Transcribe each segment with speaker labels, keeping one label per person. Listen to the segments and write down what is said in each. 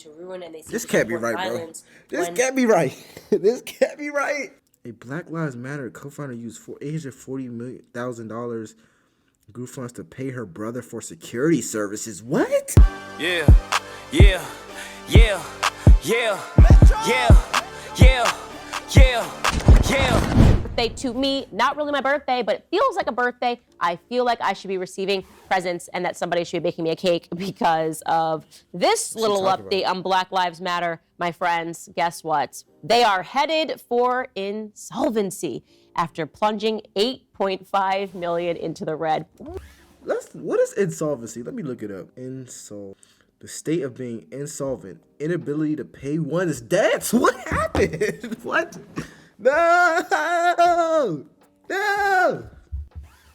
Speaker 1: to ruin, and they seem
Speaker 2: This
Speaker 1: to
Speaker 2: can't be
Speaker 1: support
Speaker 2: right, bro.
Speaker 1: violence.
Speaker 2: This can't be right. This can't be right. A Black Lives Matter co-founder used $840,000 group funds to pay her brother for security services. What?
Speaker 3: Yeah, yeah, yeah, yeah, yeah, yeah, yeah, yeah.
Speaker 4: Birthday to me, not really my birthday, but it feels like a birthday. I feel like I should be receiving presents and that somebody should be making me a cake because of this little update on Black Lives Matter. My friends, guess what? They are headed for insolvency after plunging $8.5 million into the red.
Speaker 2: What is insolvency? Let me look it up. The state of being insolvent, inability to pay one's debts. What happened? What? No!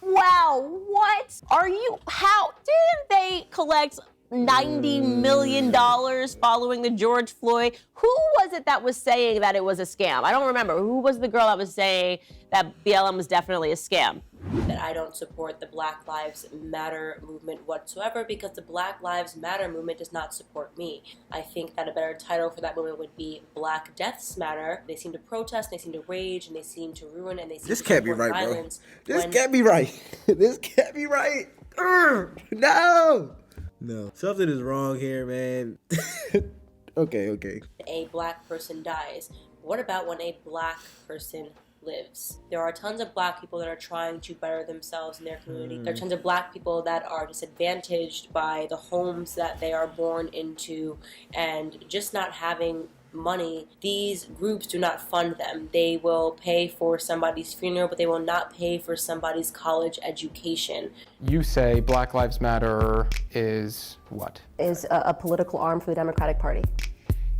Speaker 4: Wow, what are you? How didn't they collect $90 million following the George Floyd? Who was it that was saying that it was a scam? I don't remember. Who was the girl that was saying that BLM was definitely a scam?
Speaker 1: That I don't support the Black Lives Matter movement whatsoever because the Black Lives Matter movement does not support me. I think that a better title for that movement would be Black Deaths Matter. They seem to protest, they seem to rage, and they seem to ruin, and they seem to support violence.
Speaker 2: This can't be right. This can't be right. No. Something is wrong here, man. Okay.
Speaker 1: A black person dies. What about when a black person lives? There are tons of black people that are trying to better themselves in their community. There are tons of black people that are disadvantaged by the homes that they are born into and just not having money. These groups do not fund them. They will pay for somebody's funeral, but they will not pay for somebody's college education.
Speaker 5: You say Black Lives Matter is what?
Speaker 6: Is a political arm for the Democratic Party.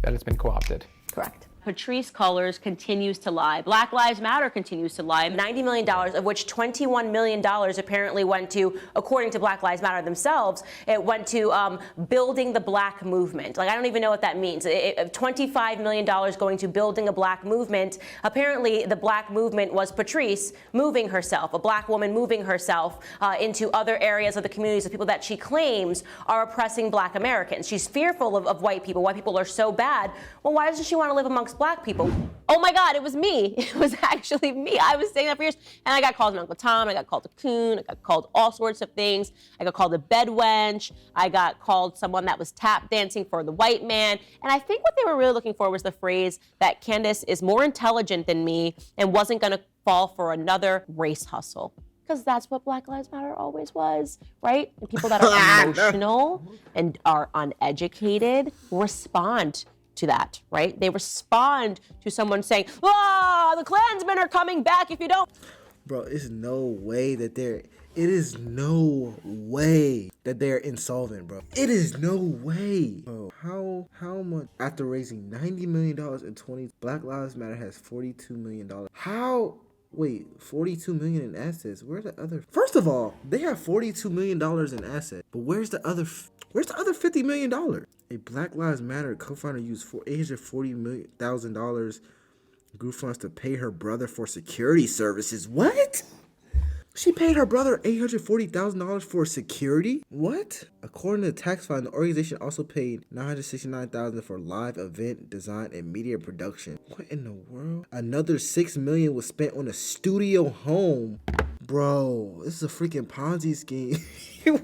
Speaker 5: That it's been co-opted.
Speaker 6: Correct.
Speaker 4: Patrisse Cullors continues to lie. Black Lives Matter continues to lie. $90 million, of which $21 million apparently went to, according to Black Lives Matter themselves, it went to building the black movement. Like, I don't even know what that means. $25 million going to building a black movement. Apparently, the black movement was Patrisse moving herself, a black woman moving herself into other areas of the communities of people that she claims are oppressing black Americans. She's fearful of white people. White people are so bad. Well, why doesn't she want to live amongst black people? Oh my God, it was me. It was actually me. I was saying that for years. And I got called an Uncle Tom. I got called a coon. I got called all sorts of things. I got called a bed wench. I got called someone that was tap dancing for the white man. And I think what they were really looking for was the phrase that Candace is more intelligent than me and wasn't going to fall for another race hustle. Because that's what Black Lives Matter always was, right? And people that are emotional and are uneducated respond to that, right? They respond to someone saying, the Klansmen are coming back if you don't.
Speaker 2: Bro, it's no way that it is no way that they're insolvent, bro. It is no way. Bro, how much, after raising $90 million in 20, Black Lives Matter has $42 million. Wait, $42 million in assets. Where's the other? First of all, they have $42 million in assets, but where's the other $50 million? A Black Lives Matter co-founder used $840,000 group funds to pay her brother for security services. What? She paid her brother $840,000 for security? What? According to the tax file, the organization also paid $969,000 for live event design and media production. What in the world? Another $6 million was spent on a studio home. Bro, this is a freaking Ponzi scheme.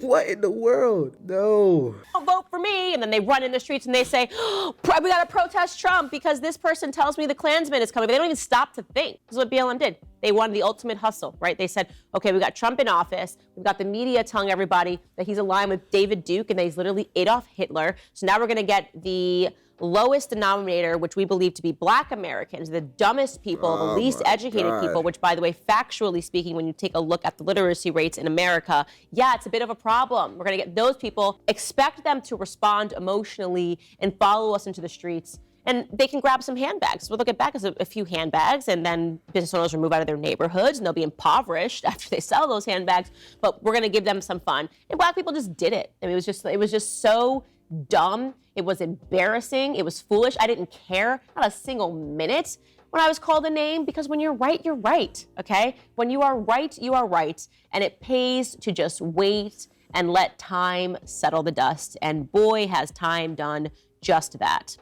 Speaker 2: What in the world? No.
Speaker 4: Vote for me. And then they run in the streets and they say, we got to protest Trump because this person tells me the Klansman is coming. But they don't even stop to think. This is what BLM did. They wanted the ultimate hustle, right? They said, okay, we got Trump in office. We've got the media telling everybody that he's aligned with David Duke and that he's literally Adolf Hitler. So now we're going to get the lowest denominator, which we believe to be black Americans, the dumbest people, the least educated people, which, by the way, factually speaking, when you take a look at the literacy rates in America, yeah, it's a bit of a problem. We're going to get those people, expect them to respond emotionally and follow us into the streets. And they can grab some handbags. What they'll get back is a few handbags, and then business owners will move out of their neighborhoods, and they'll be impoverished after they sell those handbags. But we're going to give them some fun. And black people just did it. I mean, it was just so dumb. It was embarrassing. It was foolish. I didn't care, not a single minute when I was called a name, because when you're right, you're right, okay? When you are right, you are right. And it pays to just wait and let time settle the dust. And boy, has time done just that.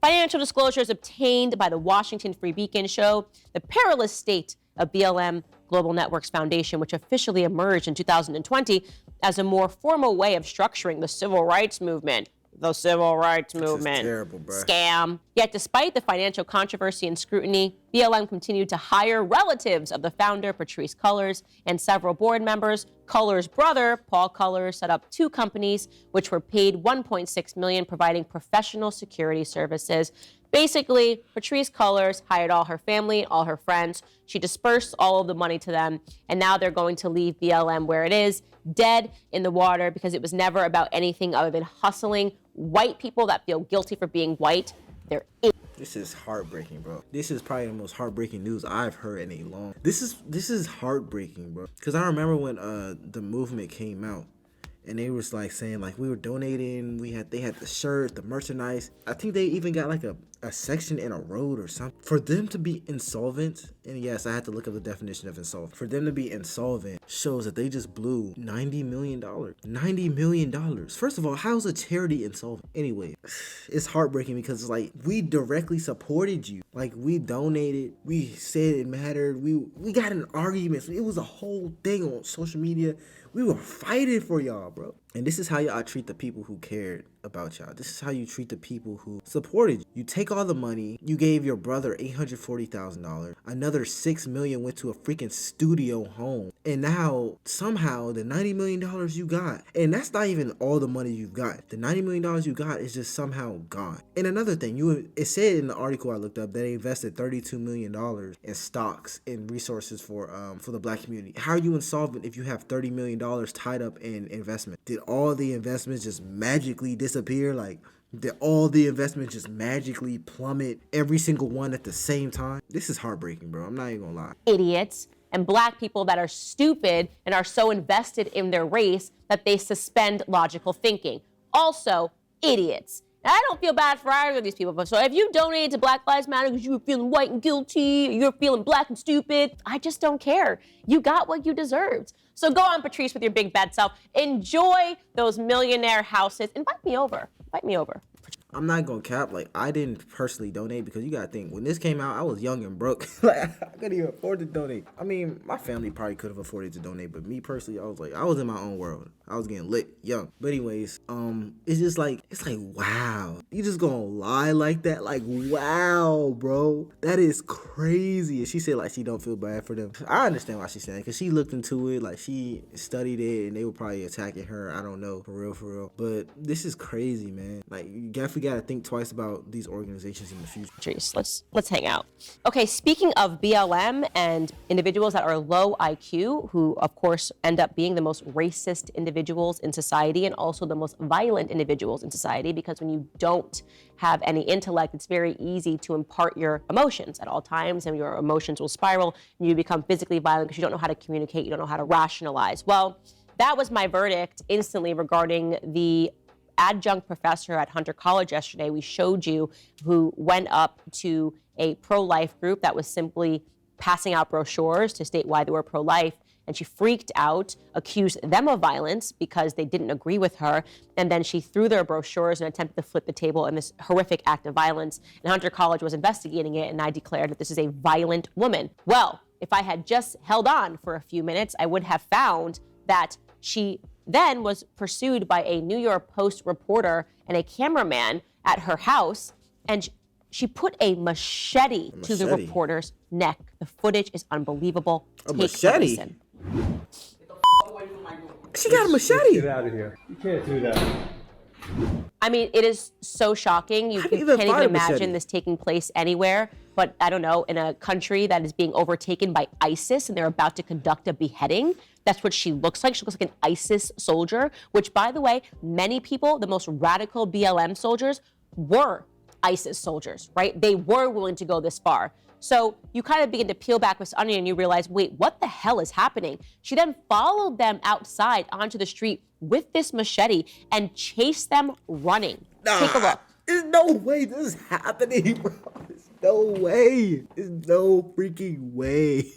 Speaker 4: Financial disclosures obtained by the Washington Free Beacon show the perilous state of BLM Global Networks Foundation, which officially emerged in 2020 as a more formal way of structuring the civil rights movement. The civil rights movement.
Speaker 2: Terrible, bro.
Speaker 4: Scam. Yet despite the financial controversy and scrutiny, BLM continued to hire relatives of the founder, Patrisse Cullors, and several board members. Cullors' brother, Paul Cullors, set up 2 companies, which were paid $1.6 million, providing professional security services. Basically, Patrisse Cullors hired all her family, all her friends. She dispersed all of the money to them, and now they're going to leave BLM where it is, dead in the water, because it was never about anything other than hustling white people that feel guilty for being white. They're
Speaker 2: This is heartbreaking, bro. This is probably the most heartbreaking news I've heard in a long. This is heartbreaking, bro. Because I remember when the movement came out, and they was like saying like we were donating. They had the shirt, the merchandise. I think they even got like a section in a road or something. For them to be insolvent, and yes, I had to look up the definition of insolvent. For them to be insolvent shows that they just blew $90 million. $90 million. First of all, how's a charity insolvent? Anyway, it's heartbreaking because it's like we directly supported you. Like we donated. We said it mattered. We got in arguments. It was a whole thing on social media. We were fighting for y'all, bro. And this is how y'all treat the people who cared about y'all. This is how you treat the people who supported you. You take all the money. You gave your brother $840,000. Another $6 million went to a freaking studio home. And now, somehow, the $90 million you got, and that's not even all the money you've got. The $90 million you got is just somehow gone. And another thing, it said in the article I looked up that they invested $32 million in stocks and resources for the black community. How are you insolvent if you have $30 million tied up in investment? Did all the investments just magically disappear? Like, did all the investments just magically plummet, every single one at the same time? This is heartbreaking, bro. I'm not even gonna lie.
Speaker 4: idiots and black people that are stupid and are so invested in their race that they suspend logical thinking. Also, idiots. And I don't feel bad for either of these people, but so if you donated to Black Lives Matter because you were feeling white and guilty, or you're feeling black and stupid, I just don't care. You got what you deserved. So go on, Patrisse, with your big bad self. Enjoy those millionaire houses. Invite me over. Invite me over.
Speaker 2: I'm not gonna cap, like, I didn't personally donate because you gotta think, when this came out, I was young and broke. Like, I couldn't even afford to donate. I mean, my family probably could have afforded to donate, but me personally, I was in my own world. I was getting lit young. But anyways, it's just like, wow. You just gonna lie like that? Like, wow, bro. That is crazy. And she said, like, she don't feel bad for them. I understand why she's saying, because she looked into it, like, she studied it, and they were probably attacking her. I don't know, for real. But this is crazy, man. Like, you definitely gotta think twice about these organizations in the future.
Speaker 4: Patrisse, let's hang out. Okay, speaking of BLM and individuals that are low IQ, who of course end up being the most racist individuals in society and also the most violent individuals in society, because when you don't have any intellect, it's very easy to impart your emotions at all times, and your emotions will spiral and you become physically violent because you don't know how to communicate, you don't know how to rationalize. Well, that was my verdict instantly regarding the adjunct professor at Hunter College yesterday we showed you, who went up to a pro-life group that was simply passing out brochures to state why they were pro-life, and she freaked out, accused them of violence because they didn't agree with her, and then she threw their brochures and attempted to flip the table in this horrific act of violence, and Hunter College was investigating it, and I declared that this is a violent woman. Well, if I had just held on for a few minutes, I would have found that she then was pursued by a New York Post reporter and a cameraman at her house, and she put a machete to the reporter's neck. The footage is unbelievable. Take
Speaker 2: machete?
Speaker 4: a listen.
Speaker 2: She got a machete.
Speaker 7: Get out of here. You can't do that.
Speaker 4: I mean, it is so shocking. You can't even imagine this taking place anywhere, but I don't know, in a country that is being overtaken by ISIS and they're about to conduct a beheading. That's what she looks like. She looks like an ISIS soldier, which, by the way, many people, the most radical BLM soldiers, were ISIS soldiers, right? They were willing to go this far. So you kind of begin to peel back this onion and you realize, wait, what the hell is happening? She then followed them outside onto the street with this machete and chased them running. Take a look.
Speaker 2: There's no way this is happening, bro. There's no way. There's no freaking way.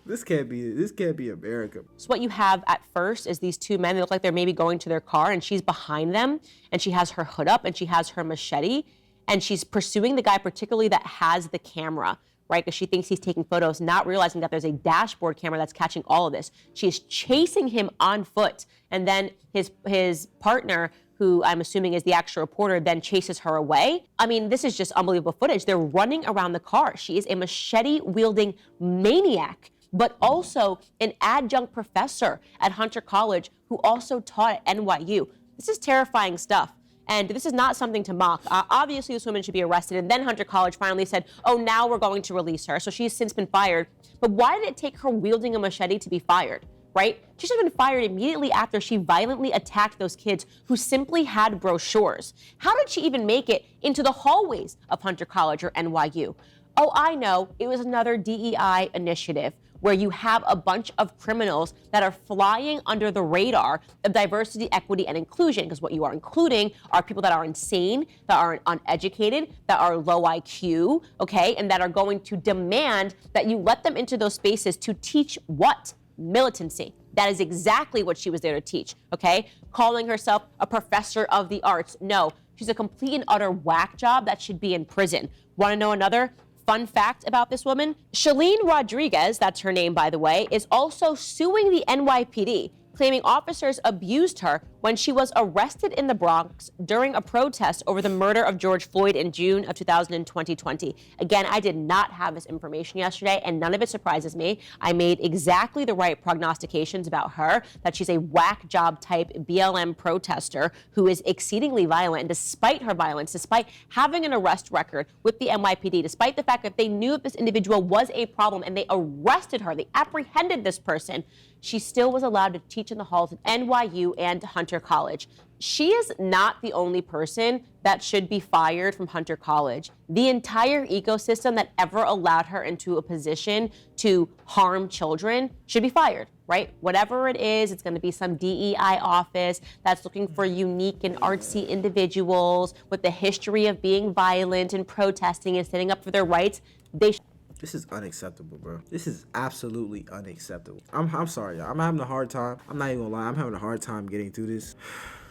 Speaker 2: This can't be America.
Speaker 4: So what you have at first is these two men. They look like they're maybe going to their car, and she's behind them, and she has her hood up, and she has her machete, and she's pursuing the guy particularly that has the camera, right? Because she thinks he's taking photos, not realizing that there's a dashboard camera that's catching all of this. She is chasing him on foot, and then his partner, who I'm assuming is the actual reporter, then chases her away. I mean, this is just unbelievable footage. They're running around the car. She is a machete-wielding maniac, but also an adjunct professor at Hunter College who also taught at NYU. This is terrifying stuff. And this is not something to mock. Obviously, this woman should be arrested. And then Hunter College finally said, oh, now we're going to release her. So she's since been fired. But why did it take her wielding a machete to be fired? Right? She should have been fired immediately after she violently attacked those kids who simply had brochures. How did she even make it into the hallways of Hunter College or NYU? Oh, I know. It was another DEI initiative where you have a bunch of criminals that are flying under the radar of diversity, equity, and inclusion, because what you are including are people that are insane, that are uneducated, that are low IQ, okay, and that are going to demand that you let them into those spaces to teach what? Militancy. That is exactly what she was there to teach, okay? Calling herself a professor of the arts. No, she's a complete and utter whack job that should be in prison. Want to know another fun fact about this woman? Shalene Rodriguez, that's her name by the way, is also suing the NYPD, claiming officers abused her when she was arrested in the Bronx during a protest over the murder of George Floyd in June of 2020. Again, I did not have this information yesterday, and none of it surprises me. I made exactly the right prognostications about her, that she's a whack job type BLM protester who is exceedingly violent. And despite her violence, despite having an arrest record with the NYPD, despite the fact that they knew that this individual was a problem and they arrested her, they apprehended this person, she still was allowed to teach in the halls at NYU and Hunter College. She is not the only person that should be fired from Hunter College. The entire ecosystem that ever allowed her into a position to harm children should be fired, right? Whatever it is, it's going to be some DEI office that's looking for unique and artsy individuals with the history of being violent and protesting and standing up for their rights.
Speaker 2: This is unacceptable, bro. This is absolutely unacceptable. I'm sorry, y'all. I'm having a hard time. I'm not even gonna lie. I'm having a hard time getting through this.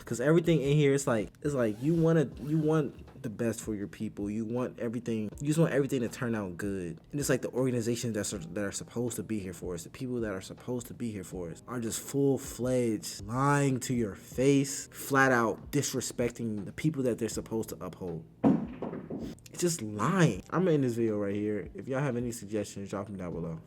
Speaker 2: Cause everything in here, it's like you want the best for your people. You want everything. You just want everything to turn out good. And it's like the organizations that are supposed to be here for us, the people that are supposed to be here for us, are just full-fledged lying to your face, flat out disrespecting the people that they're supposed to uphold. It's just lying. I'm gonna end this video right here. If y'all have any suggestions, drop them down below.